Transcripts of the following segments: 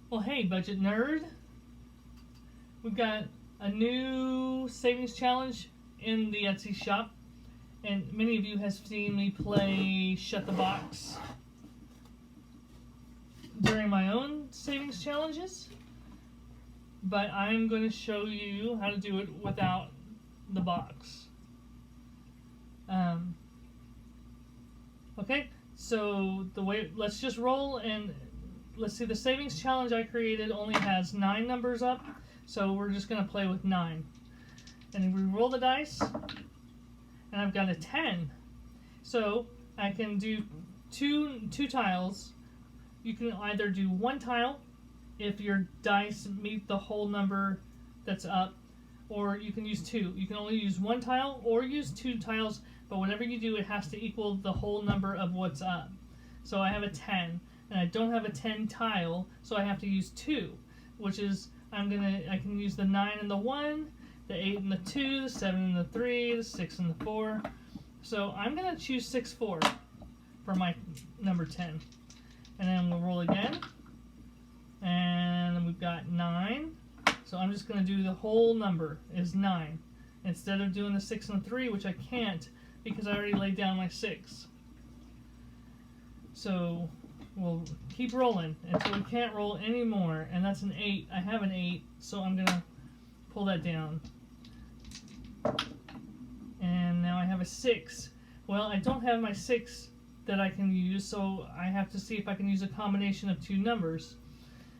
Well, hey, budget nerd. We've got a new savings challenge in the Etsy shop, and many of you have seen me play Shut the Box during my own savings challenges, but I'm going to show you how to do it without the box. Okay, so let's just roll, and let's see, the savings challenge I created only has 9 numbers up, so we're just going to play with 9. And we roll the dice, and I've got a 10. So I can do two tiles. You can either do one tile if your dice meet the whole number that's up, or you can use 2. You can only use one tile or use 2 tiles, but whenever you do, it has to equal the whole number of what's up. So I have a 10, and I don't have a 10 tile, so I have to use 2, which is I can use the 9 and the 1, the 8 and the 2, the 7 and the 3, the 6 and the 4. So I'm gonna choose 6, 4 for my number 10, and then we'll roll again, and then we've got 9. So I'm just gonna do the whole number is 9 instead of doing the 6 and the 3, which I can't because I already laid down my 6. So we'll keep rolling until we can't roll anymore, and that's an 8. I have an 8, so I'm gonna pull that down. And now I have a 6. Well, I don't have my 6 that I can use, so I have to see if I can use a combination of 2 numbers.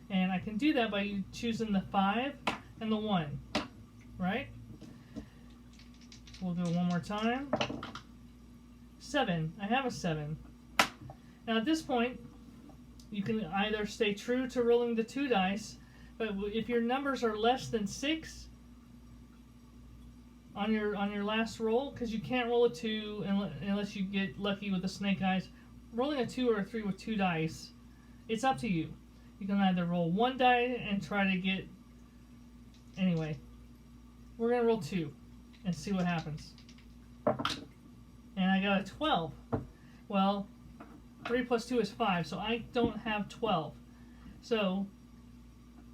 And I can do that by choosing the 5 and the 1, right? We'll do it one more time. 7. I have a 7. Now at this point, you can either stay true to rolling the 2 dice, but if your numbers are less than 6 on your last roll, because you can't roll a 2 unless you get lucky with the snake eyes, rolling a 2 or a 3 with 2 dice, it's up to you. You can either roll 1 die and try to get... Anyway, we're going to roll 2 and see what happens. And I got a 12. Well, 3 plus 2 is 5, so I don't have 12. So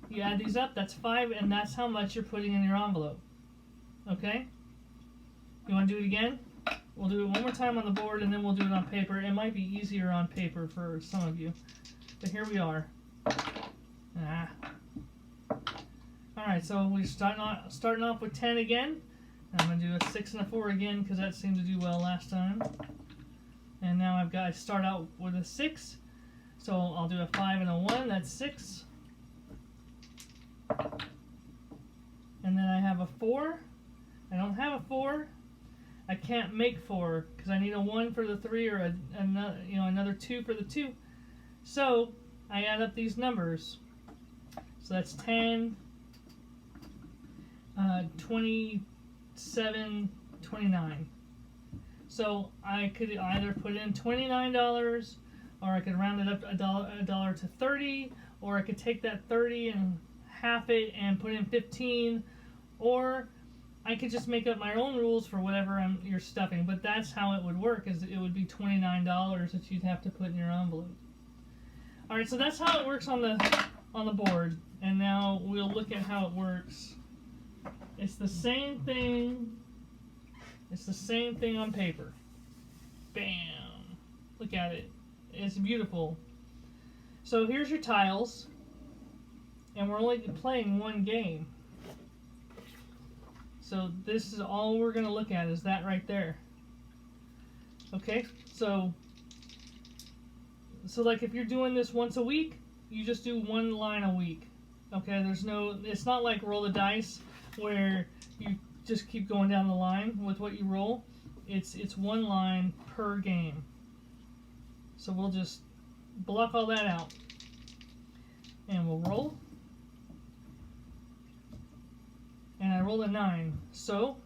you add these up, that's 5, and that's how much you're putting in your envelope. Okay? You want to do it again? We'll do it one more time on the board, and then we'll do it on paper. It might be easier on paper for some of you. But here we are. Alright, so we're starting off with 10 again. I'm going to do a 6 and a 4 again because that seemed to do well last time. And now I've got to start out with a 6. So I'll do a 5 and a 1, that's 6. And then I have a 4. I don't have a 4. I can't make 4 because I need a 1 for the 3 or another 2 for the 2. So I add up these numbers. So that's 10, 27, 29. So I could either put in $29, or I could round it up a dollar to 30, or I could take that 30 and half it and put in 15, or I could just make up my own rules for whatever you're stuffing. But that's how it would work, is it would be $29 that you'd have to put in your envelope. All right, so that's how it works on the board, and now we'll look at how it works. It's the same thing. It's the same thing on paper. Bam! Look at it. It's beautiful. So here's your tiles, and we're only playing one game. So this is all we're going to look at, is that right there. Okay, so like if you're doing this once a week, you just do 1 line a week. Okay, it's not like roll the dice where you just keep going down the line with what you roll. It's 1 line per game. So we'll just block all that out. And we'll roll. And I rolled a 9. So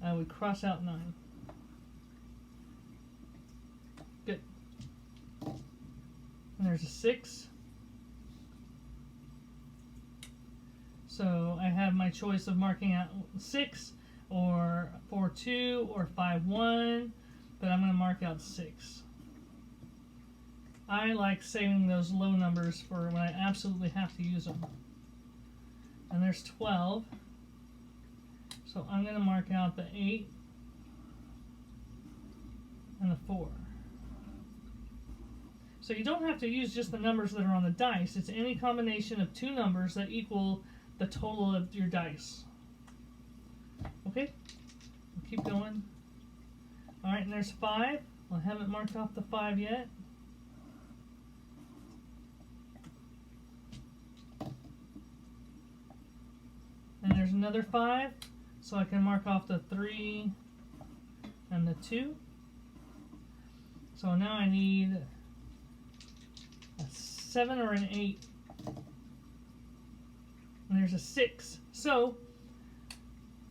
I would cross out 9. Good. And there's a 6. So I have my choice of marking out 6 or 4-2 or 5-1, but I'm going to mark out 6. I like saving those low numbers for when I absolutely have to use them. And there's 12. So I'm going to mark out the 8 and the 4. So you don't have to use just the numbers that are on the dice. It's any combination of two numbers that equal the total of your dice. Okay? We'll keep going. Alright, and there's 5. Well, I haven't marked off the 5 yet. And there's another 5. So I can mark off the 3 and the 2. So now I need a 7 or an 8. And there's a 6. So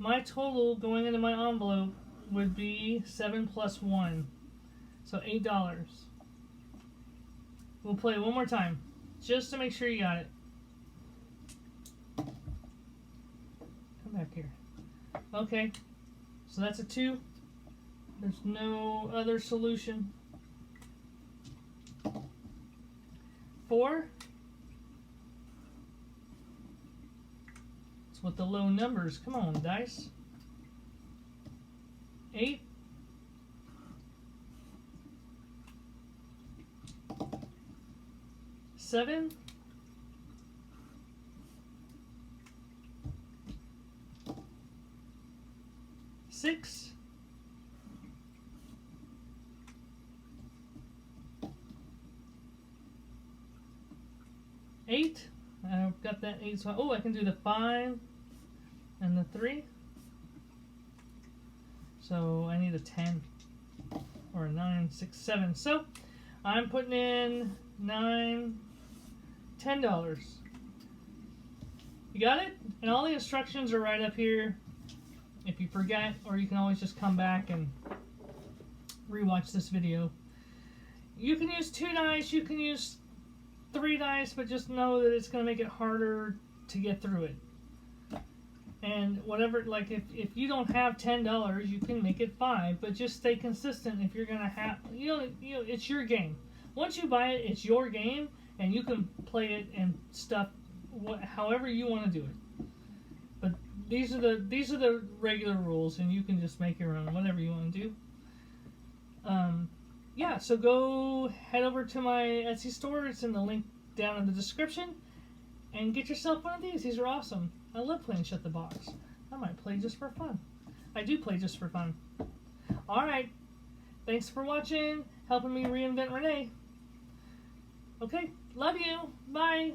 my total going into my envelope would be 7 plus 1. So $8. We'll play one more time, just to make sure you got it. Come back here. Okay, so that's a 2. There's no other solution. 4. It's with the low numbers. Come on, dice. 8. 7. 6. 8. I've got that 8. So I can do the 5 and the 3. So I need a 10 or a 9, 6, 7. So I'm putting in $9, $10. You got it? And all the instructions are right up here if you forget, or you can always just come back and rewatch this video. You can use 2 dice, you can use 3 dice, but just know that it's going to make it harder to get through it. And whatever, like if you don't have $10, you can make it 5, but just stay consistent. If you're going to have, it's your game. Once you buy it, it's your game, and you can play it and stuff however you want to do it. But these are the regular rules, and you can just make your own, whatever you want to do. Yeah, so go head over to my Etsy store. It's in the link down in the description, and get yourself one of these. These are awesome. I love playing Shut the Box. I might play just for fun. I do play just for fun. Alright, thanks for watching, helping me reinvent Rene. Okay, love you. Bye.